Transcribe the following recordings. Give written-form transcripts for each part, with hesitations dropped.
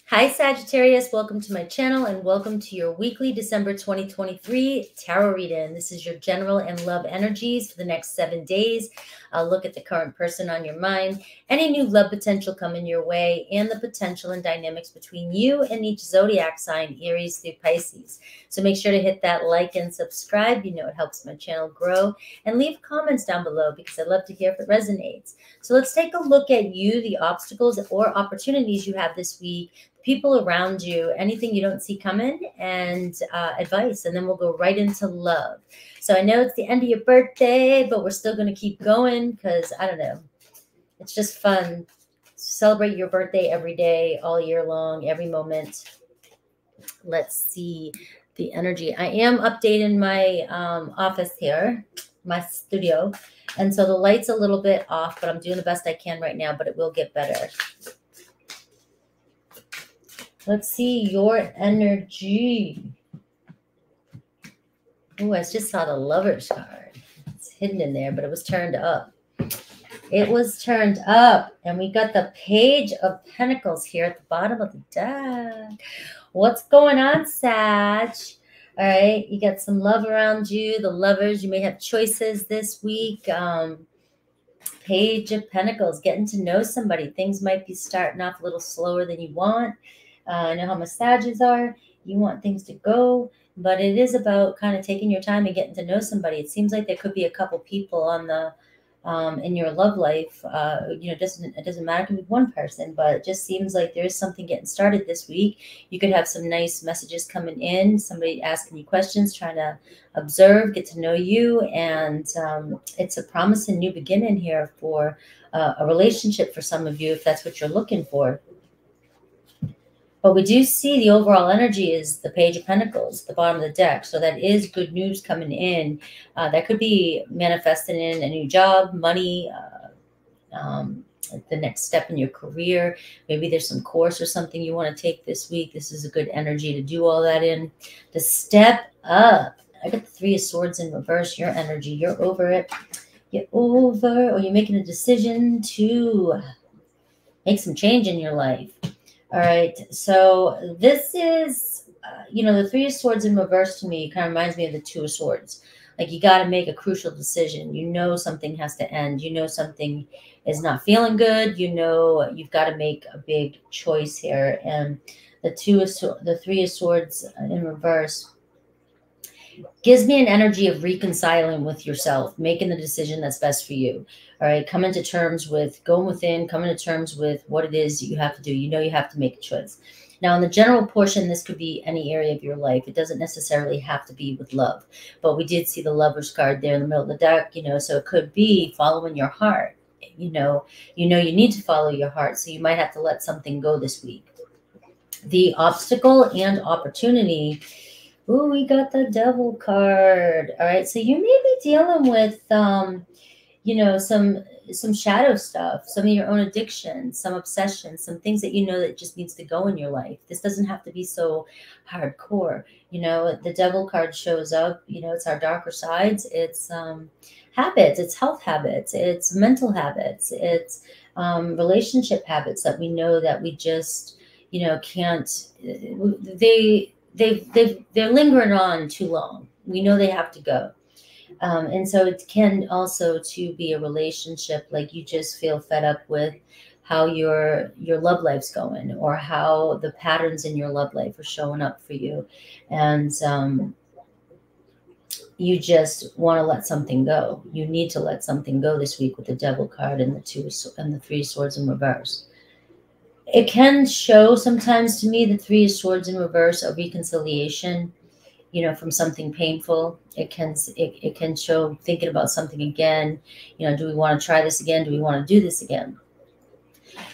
Hi, Sagittarius. Welcome to my channel and welcome to your weekly December 2023 tarot reading. This is your general and love energies for the next 7 days. I'll look at the current person on your mind, any new love potential coming your way, and the potential and dynamics between you and each zodiac sign, Aries through Pisces. So make sure to hit that like and subscribe. You know it helps my channel grow. And leave comments down below because I love to hear if it resonates. So let's take a look at you, the obstacles or opportunities you have this week, people around you, anything you don't see coming, and advice. And then we'll go right into love. So I know it's the end of your birthday, but we're still going to keep going because, I don't know, it's just fun. Celebrate your birthday every day, all year long, every moment. Let's see the energy. I am updating my office here, my studio. And so the light's a little bit off, but I'm doing the best I can right now, but it will get better. Let's see your energy. Oh, I just saw the Lover's card. It's hidden in there, but it was turned up. It was turned up. And we got the Page of Pentacles here at the bottom of the deck. What's going on, Sag? All right, you got some love around you. The lovers, you may have choices this week. Page of Pentacles, getting to know somebody. Things might be starting off a little slower than you want. I know how massages are. You want things to go, but it is about kind of taking your time and getting to know somebody. It seems like there could be a couple people on the in your love life. It doesn't matter. It can be one person, but it just seems like there is something getting started this week. You could have some nice messages coming in, somebody asking you questions, trying to observe, get to know you, and it's a promising new beginning here for a relationship for some of you, if that's what you're looking for. But we do see the overall energy is the Page of Pentacles, the bottom of the deck. So that is good news coming in. That could be manifesting in a new job, money, the next step in your career. Maybe there's some course or something you want to take this week. This is a good energy to do all that in. To step up. I got the Three of Swords in reverse. Your energy. You're over it. You're over, or you're making a decision to make some change in your life. All right, so this is, the Three of Swords in reverse to me kind of reminds me of the Two of Swords. Like you got to make a crucial decision. You know something has to end. You know something is not feeling good. You know you've got to make a big choice here. And the Three of Swords in reverse gives me an energy of reconciling with yourself, making the decision that's best for you. All right, coming to terms with going within, coming to terms with what it is you have to do. You know you have to make a choice. Now, in the general portion, this could be any area of your life. It doesn't necessarily have to be with love. But we did see the Lover's card there in the middle of the deck, so it could be following your heart. You need to follow your heart, so you might have to let something go this week. The obstacle and opportunity. Ooh, we got the Devil card. All right, so you may be dealing with, some shadow stuff, some of your own addictions, some obsessions, some things that that just needs to go in your life. This doesn't have to be so hardcore. The Devil card shows up. It's our darker sides. It's habits. It's health habits. It's mental habits. It's relationship habits that we know that we just, can't. They're lingering on too long. We know they have to go. And so it can also to be a relationship like you just feel fed up with how your love life's going, or how the patterns in your love life are showing up for you. And you just want to let something go. You need to let something go this week with the Devil card and the Three of Swords in reverse. It can show sometimes to me the Three of Swords in reverse, a reconciliation, from something painful. It can show thinking about something again. Do we want to try this again? Do we want to do this again?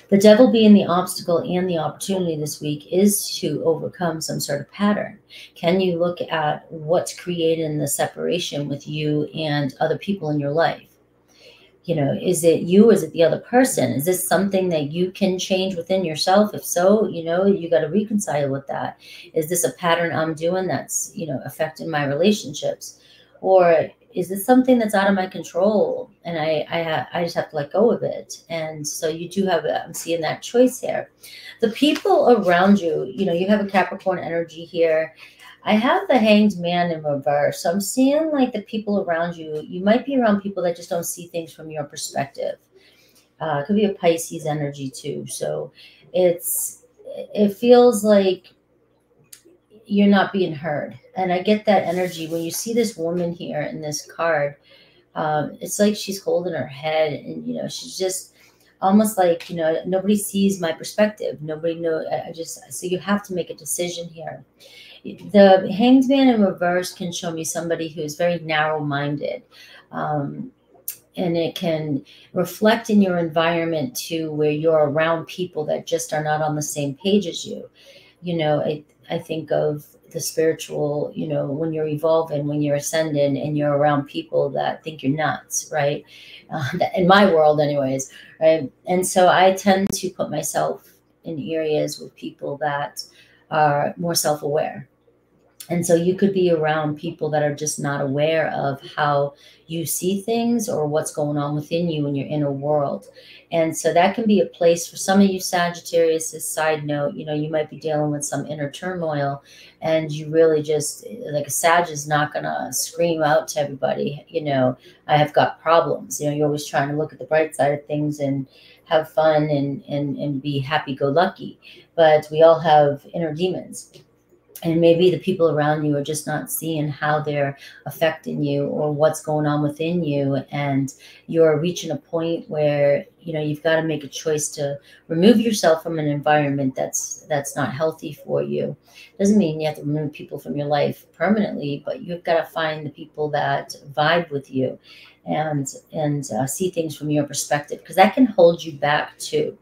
The Devil being the obstacle and the opportunity this week is to overcome some sort of pattern. Can you look at what's creating the separation with you and other people in your life? Is it you? Is it the other person? Is this something that you can change within yourself? If so, you got to reconcile with that. Is this a pattern I'm doing that's, affecting my relationships? Or is this something that's out of my control? And I just have to let go of it. And so you do have I'm seeing that choice here. The people around you, you have a Capricorn energy here. I have the Hanged Man in reverse. So I'm seeing like the people around you, you might be around people that just don't see things from your perspective. It could be a Pisces energy too. So it feels like you're not being heard. And I get that energy when you see this woman here in this card. It's like she's holding her head, and she's just almost like nobody sees my perspective. Nobody know. So you have to make a decision here. The Hanged Man in reverse can show me somebody who's very narrow-minded. And it can reflect in your environment too, where you're around people that just are not on the same page as you. I think of the spiritual, when you're evolving, when you're ascending, and you're around people that think you're nuts, right? In my world anyways, right? And so I tend to put myself in areas with people that are more self-aware. And so you could be around people that are just not aware of how you see things or what's going on within you in your inner world. And so that can be a place for some of you Sagittarius. As side note, you might be dealing with some inner turmoil, and you really just, like, a Sag is not going to scream out to everybody, I have got problems. You're always trying to look at the bright side of things and have fun and be happy-go-lucky. But we all have inner demons. And maybe the people around you are just not seeing how they're affecting you or what's going on within you. And you're reaching a point where, you've got to make a choice to remove yourself from an environment that's not healthy for you. Doesn't mean you have to remove people from your life permanently, but you've got to find the people that vibe with you and see things from your perspective, because that can hold you back too.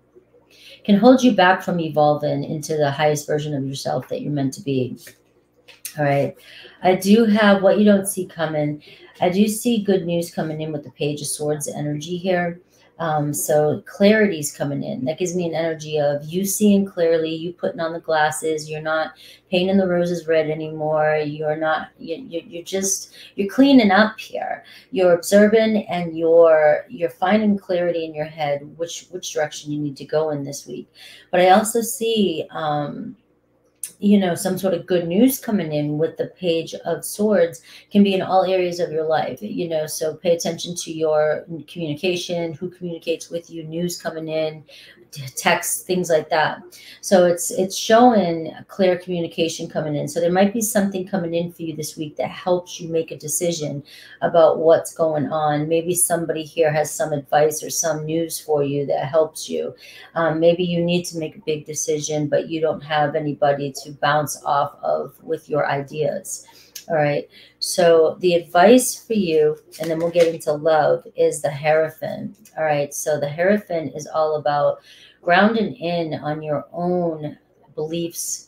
Can hold you back from evolving into the highest version of yourself that you're meant to be. All right. I do have what you don't see coming. I do see good news coming in with the Page of Swords energy here. So clarity's coming in. That gives me an energy of you seeing clearly, you putting on the glasses. You're not painting the roses red anymore. You're not, you're cleaning up here. You're observing, and you're finding clarity in your head, which direction you need to go in this week. But I also see, some sort of good news coming in with the Page of Swords. Can be in all areas of your life, so pay attention to your communication, who communicates with you, news coming in, texts, things like that. So it's showing clear communication coming in. So there might be something coming in for you this week that helps you make a decision about what's going on. Maybe somebody here has some advice or some news for you that helps you. Maybe you need to make a big decision, but you don't have anybody to bounce off of with your ideas. All right. So the advice for you, and then we'll get into love, is the Hierophant. All right. So the Hierophant is all about grounding in on your own beliefs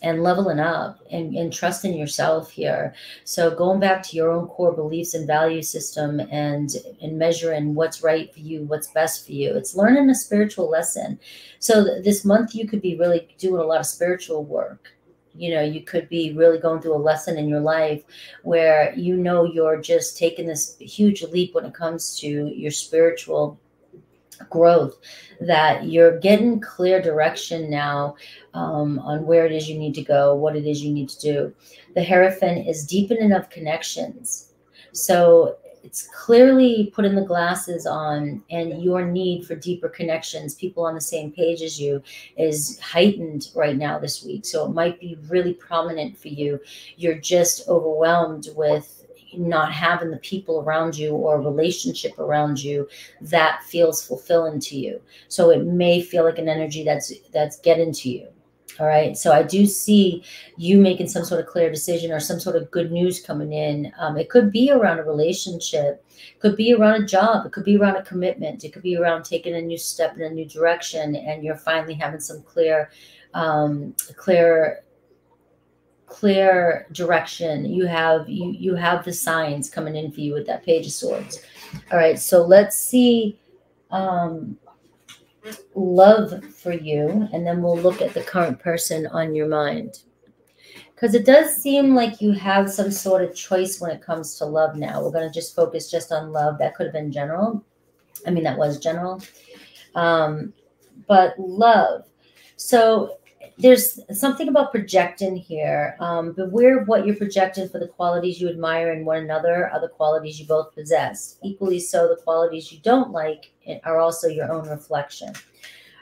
and leveling up and trusting yourself here. So going back to your own core beliefs and value system and measuring what's right for you, what's best for you. It's learning a spiritual lesson. So this month you could be really doing a lot of spiritual work. You could be really going through a lesson in your life where you're just taking this huge leap when it comes to your spiritual growth, that you're getting clear direction now on where it is you need to go, what it is you need to do. The Hierophant is deepening of connections. So it's clearly putting the glasses on, and your need for deeper connections, people on the same page as you, is heightened right now this week. So it might be really prominent for you. You're just overwhelmed with not having the people around you or a relationship around you that feels fulfilling to you. So it may feel like an energy that's getting to you. All right. So I do see you making some sort of clear decision or some sort of good news coming in. It could be around a relationship, could be around a job, it could be around a commitment, it could be around taking a new step in a new direction, and you're finally having some clear direction. You have the signs coming in for you with that Page of Swords. All right. So let's see love for you, and then we'll look at the current person on your mind. Because it does seem like you have some sort of choice when it comes to love now. We're going to just focus just on love. That could have been general. I mean, that was general. But love. So there's something about projecting here. Beware of what you're projecting, for the qualities you admire in one another are the qualities you both possess. Equally so, the qualities you don't like are also your own reflection.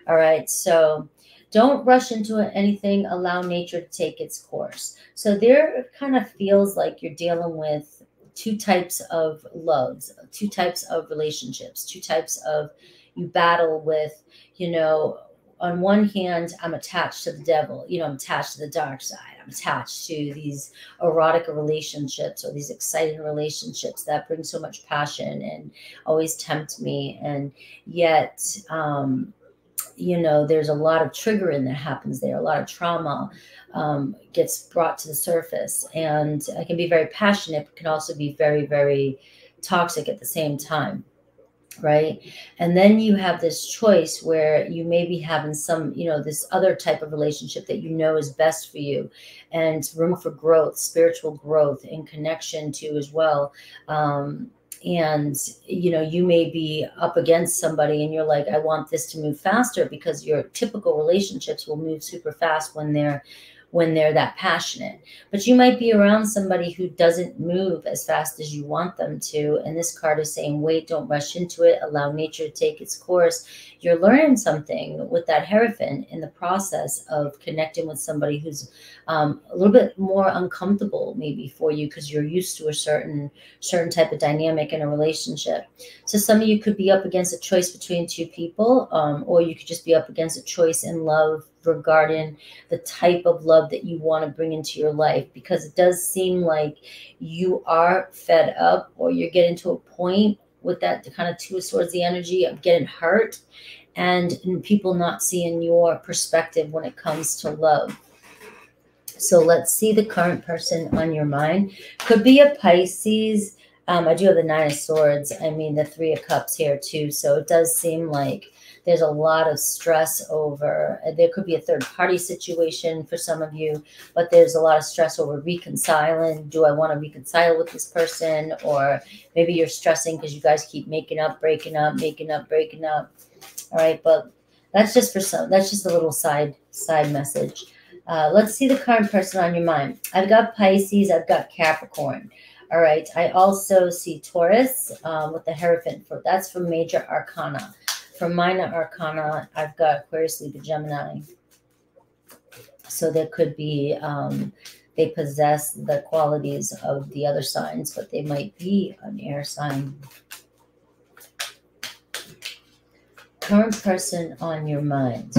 All right. So don't rush into anything. Allow nature to take its course. So there kind of feels like you're dealing with two types of loves, two types of relationships, two types of, you battle with, on one hand, I'm attached to the devil, I'm attached to the dark side. I'm attached to these erotic relationships or these exciting relationships that bring so much passion and always tempt me. And yet, there's a lot of triggering that happens there. A lot of trauma gets brought to the surface, and I can be very passionate, but can also be very, very toxic at the same time. Right. And then you have this choice where you may be having some, this other type of relationship that is best for you, and room for growth, spiritual growth and connection too as well. And you may be up against somebody and you're like, I want this to move faster, because your typical relationships will move super fast when they're that passionate. But you might be around somebody who doesn't move as fast as you want them to. And this card is saying, wait, don't rush into it. Allow nature to take its course. You're learning something with that Hierophant in the process of connecting with somebody who's a little bit more uncomfortable maybe for you, because you're used to a certain type of dynamic in a relationship. So some of you could be up against a choice between two people, or you could just be up against a choice in love regarding the type of love that you want to bring into your life, because it does seem like you are fed up, or you're getting to a point with that kind of Two of Swords, the energy of getting hurt and people not seeing your perspective when it comes to love. So let's see the current person on your mind. Could be a Pisces. I do have the Nine of Swords. I mean, the Three of Cups here too. So it does seem like there's a lot of stress over, there could be a third party situation for some of you, but there's a lot of stress over reconciling. Do I want to reconcile with this person? Or maybe you're stressing because you guys keep making up, breaking up, making up, breaking up. All right. But that's just that's just a little side message. Let's see the current person on your mind. I've got Pisces. I've got Capricorn. All right. I also see Taurus with the Hierophant. That's for major arcana. For minor arcana, I've got Aquarius, Libra, Gemini. So there could be, they possess the qualities of the other signs, but they might be an air sign. Current person on your mind.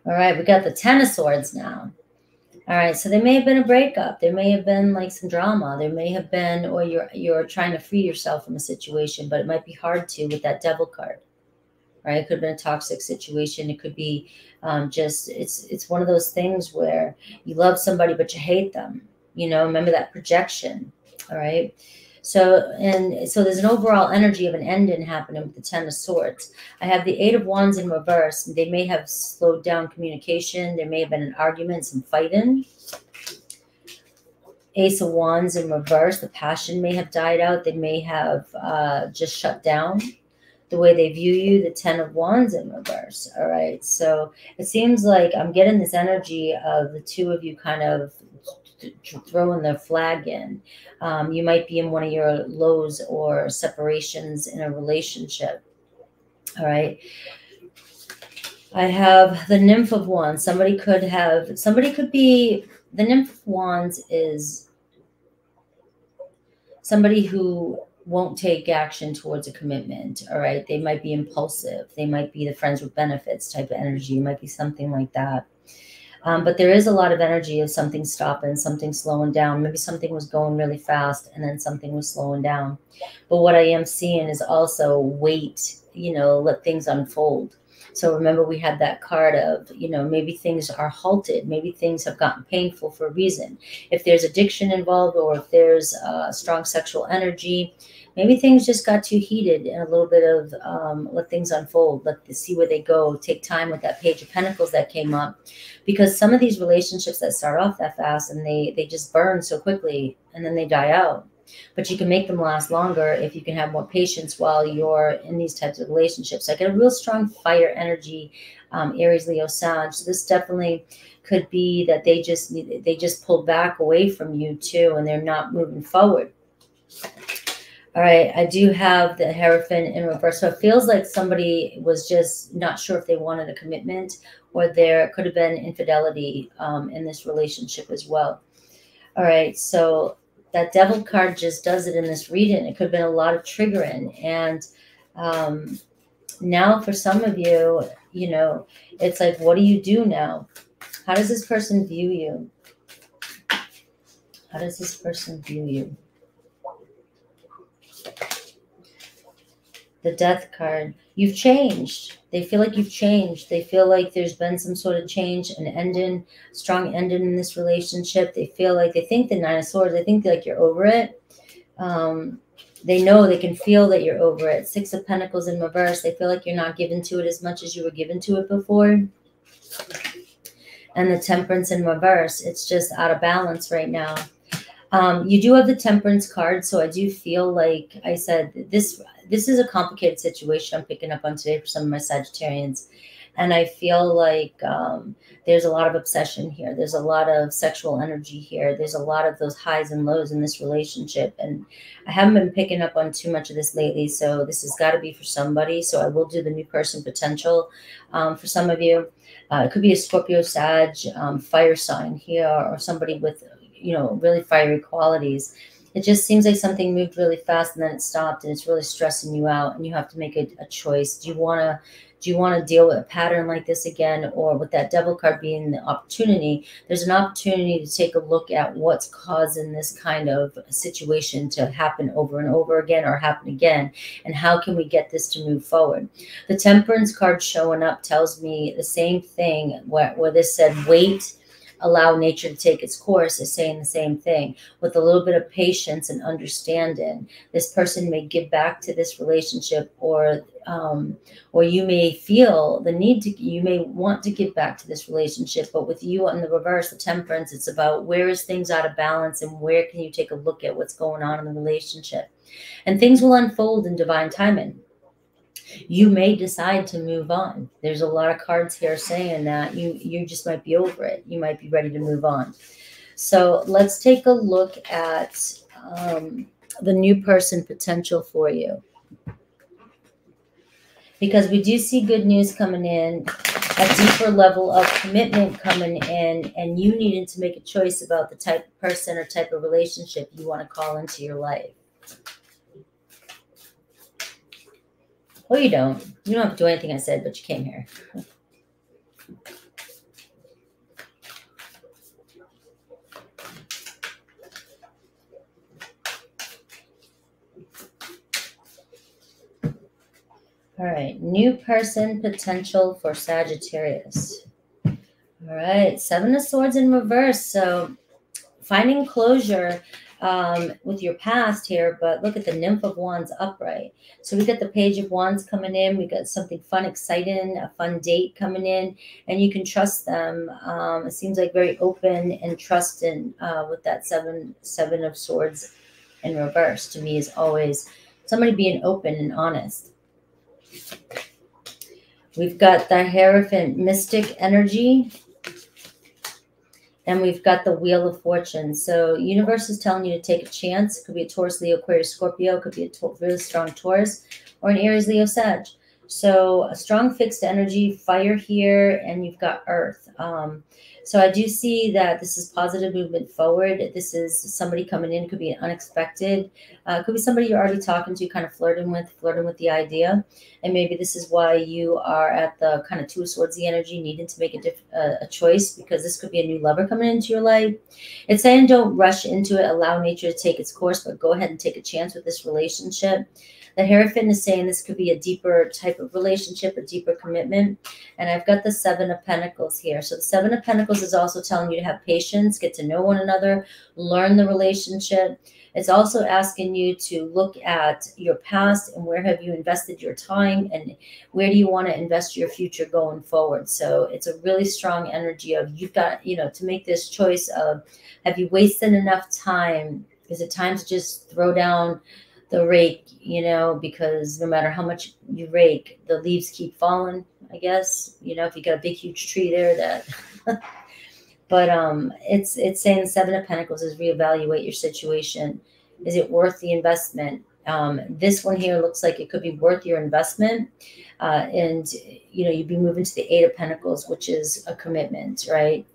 All right, we got the Ten of Swords now. All right, so there may have been a breakup. There may have been like some drama. There may have been, or you're trying to free yourself from a situation, but it might be hard to with that Devil card. Right? It could have been a toxic situation. It could be just, it's one of those things where you love somebody, but you hate them. Remember that projection. All right. So there's an overall energy of an ending happening with the Ten of Swords. I have the Eight of Wands in reverse. They may have slowed down communication. There may have been an argument, some fighting. Ace of Wands in reverse. The passion may have died out. They may have just shut down the way they view you. The Ten of Wands in reverse. All right. So it seems like I'm getting this energy of the two of you kind of throwing the flag in. You might be in one of your lows or separations in a relationship. All right. I have the Nymph of Wands. Somebody could be, the Nymph of Wands is somebody who won't take action towards a commitment. All right. They might be impulsive. They might be the friends with benefits type of energy. It might be something like that. But there is a lot of energy of something stopping, something slowing down. Maybe something was going really fast and then something was slowing down. But what I am seeing is also wait, let things unfold. So remember, we had that card of, maybe things are halted, maybe things have gotten painful for a reason. If there's addiction involved, or if there's strong sexual energy, maybe things just got too heated, and a little bit of let things unfold, see where they go, take time with that Page of Pentacles that came up, because some of these relationships that start off that fast and they just burn so quickly and then they die out. But you can make them last longer if you can have more patience while you're in these types of relationships. I get a real strong fire energy, Aries, Leo, Sag. So this definitely could be that they just pulled back away from you too, and they're not moving forward. All right, I do have the Hierophant in reverse. So it feels like somebody was just not sure if they wanted a commitment, or there could have been infidelity in this relationship as well. All right, so that Devil card just does it in this reading. It could have been a lot of triggering. And now for some of you, it's like, what do you do now? How does this person view you? How does this person view you? The Death card. You've changed. They feel like you've changed. They feel like there's been some sort of change, an ending, strong ending in this relationship. They think the Nine of Swords. They think like you're over it. They know, they can feel that you're over it. Six of Pentacles in reverse. They feel like you're not given to it as much as you were given to it before. And the Temperance in reverse. It's just out of balance right now. You do have the Temperance card, so I do feel like I said this is a complicated situation I'm picking up on today for some of my Sagittarians. And I feel like there's a lot of obsession here. There's a lot of sexual energy here. There's a lot of those highs and lows in this relationship. And I haven't been picking up on too much of this lately, so this has got to be for somebody. So I will do the new person potential for some of you. It could be a Scorpio, Sag, fire sign here, or somebody with really fiery qualities. It just seems like something moved really fast and then it stopped, and it's really stressing you out, and you have to make a choice. Do you want to deal with a pattern like this again? Or with that Devil card being the opportunity, there's an opportunity to take a look at what's causing this kind of situation to happen over and over again, or happen again, and how can we get this to move forward? The Temperance card showing up tells me the same thing, where this said wait, allow nature to take its course, is saying the same thing. With a little bit of patience and understanding, this person may give back to this relationship, or you may feel the need to, you may want to give back to this relationship. But with you on the reverse, the Temperance, it's about where is things out of balance, and where can you take a look at what's going on in the relationship. And things will unfold in divine timing. You may decide to move on. There's a lot of cards here saying that you just might be over it. You might be ready to move on. So let's take a look at the new person potential for you. Because we do see good news coming in, a deeper level of commitment coming in, and you needing to make a choice about the type of person or type of relationship you want to call into your life. Well, you don't. You don't have to do anything I said, but you came here. All right. New person potential for Sagittarius. All right. Seven of Swords in reverse. So finding closure with your past here, but look at the Nymph of Wands upright. So we got the Page of Wands coming in. We got something fun, exciting, a fun date coming in, and you can trust them. It seems like very open and trusting with that seven of Swords in reverse. To me, is always somebody being open and honest. We've got the Hierophant mystic energy. And we've got the Wheel of Fortune. So universe is telling you to take a chance. It could be a Taurus, Leo, Aquarius, Scorpio. It could be a really strong Taurus, or an Aries, Leo, Sag. So a strong fixed energy, fire here, and you've got Earth. So I do see that this is positive movement forward. This is somebody coming in. It could be unexpected. It could be somebody you're already talking to, kind of flirting with the idea. And maybe this is why you are at the kind of Two of Swords, the energy, needing to make a choice, because this could be a new lover coming into your life. It's saying don't rush into it. Allow nature to take its course, but go ahead and take a chance with this relationship. The Hierophant is saying this could be a deeper type of relationship, a deeper commitment. And I've got the Seven of Pentacles here. So the Seven of Pentacles is also telling you to have patience, get to know one another, learn the relationship. It's also asking you to look at your past and where have you invested your time and where do you want to invest your future going forward. So it's a really strong energy of you've got, to make this choice of, have you wasted enough time? Is it time to just throw down the rake, because no matter how much you rake, the leaves keep falling, I guess, if you got a big, huge tree there that... But it's saying the Seven of Pentacles is reevaluate your situation. Is it worth the investment? This one here looks like it could be worth your investment. And, you'd be moving to the Eight of Pentacles, which is a commitment, right?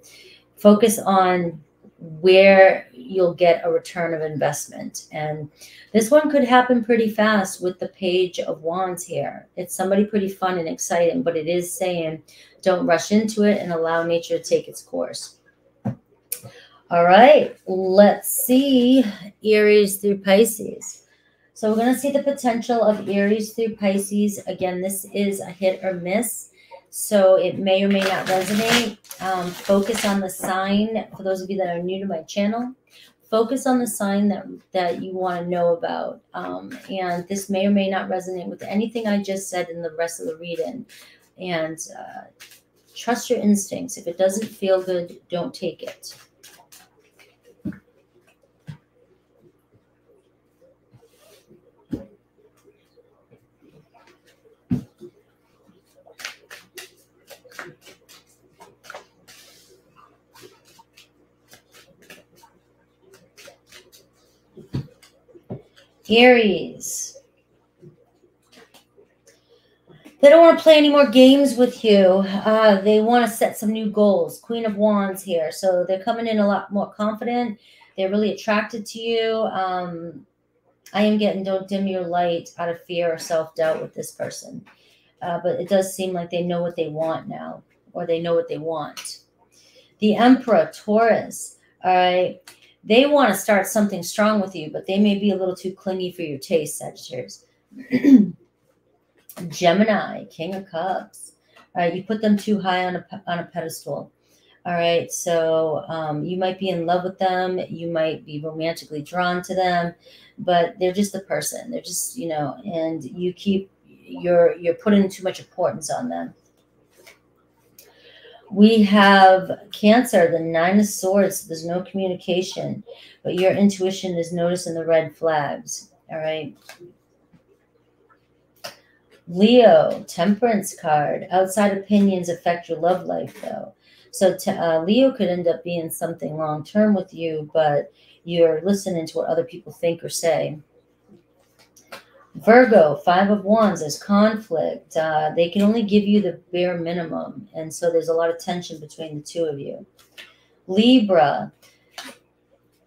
Focus on where you'll get a return of investment. And this one could happen pretty fast with the Page of Wands here. It's somebody pretty fun and exciting, but it is saying don't rush into it and allow nature to take its course. All right, let's see Aries through Pisces. So we're going to see the potential of Aries through Pisces. Again, this is a hit or miss, so it may or may not resonate. Focus on the sign. For those of you that are new to my channel, focus on the sign that you want to know about. And this may or may not resonate with anything I just said in the rest of the reading. And trust your instincts. If it doesn't feel good, don't take it. Aries. They don't want to play any more games with you. They want to set some new goals. Queen of Wands here. So they're coming in a lot more confident. They're really attracted to you. I am getting don't dim your light out of fear or self-doubt with this person. But it does seem like they know what they want now, or they know what they want. The Emperor, Taurus. All right. They want to start something strong with you, but they may be a little too clingy for your taste, Sagittarius. Gemini, King of Cups. All right, you put them too high on a pedestal. All right, so you might be in love with them. You might be romantically drawn to them, but they're just a person. They're just, and you're putting too much importance on them. We have Cancer, the Nine of Swords. There's no communication, but your intuition is noticing the red flags. All right. Leo, Temperance card. Outside opinions affect your love life, though. So Leo could end up being something long-term with you, but you're listening to what other people think or say. Virgo, Five of Wands, there's conflict. They can only give you the bare minimum, and so there's a lot of tension between the two of you. Libra,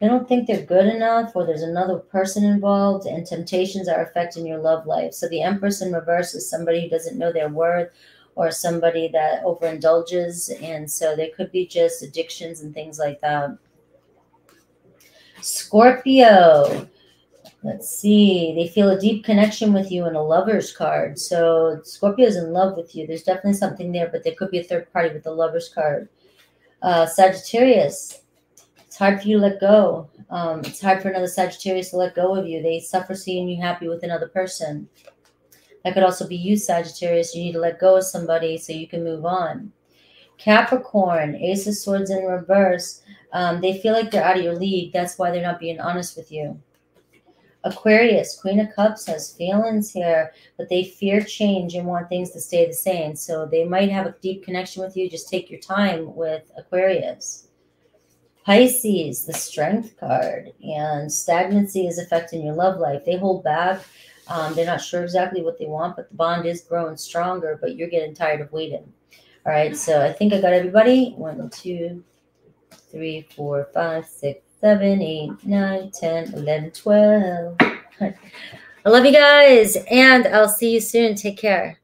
they don't think they're good enough, or there's another person involved, and temptations are affecting your love life. So the Empress in reverse is somebody who doesn't know their worth, or somebody that overindulges, and so there could be just addictions and things like that. Scorpio, let's see. They feel a deep connection with you in a Lover's card. So Scorpio's in love with you. There's definitely something there, but there could be a third party with the Lover's card. Sagittarius, it's hard for you to let go. It's hard for another Sagittarius to let go of you. They suffer seeing you happy with another person. That could also be you, Sagittarius. You need to let go of somebody so you can move on. Capricorn, Ace of Swords in reverse. They feel like they're out of your league. That's why they're not being honest with you. Aquarius, Queen of Cups, has feelings here, but they fear change and want things to stay the same. So they might have a deep connection with you. Just take your time with Aquarius. Pisces, the Strength card, and stagnancy is affecting your love life. They hold back. They're not sure exactly what they want, but the bond is growing stronger, but you're getting tired of waiting. All right, so I think I got everybody. 1, 2, 3, 4, 5, 6, 7, 8, 9, 10, 11, 12. I love you guys, and I'll see you soon. Take care.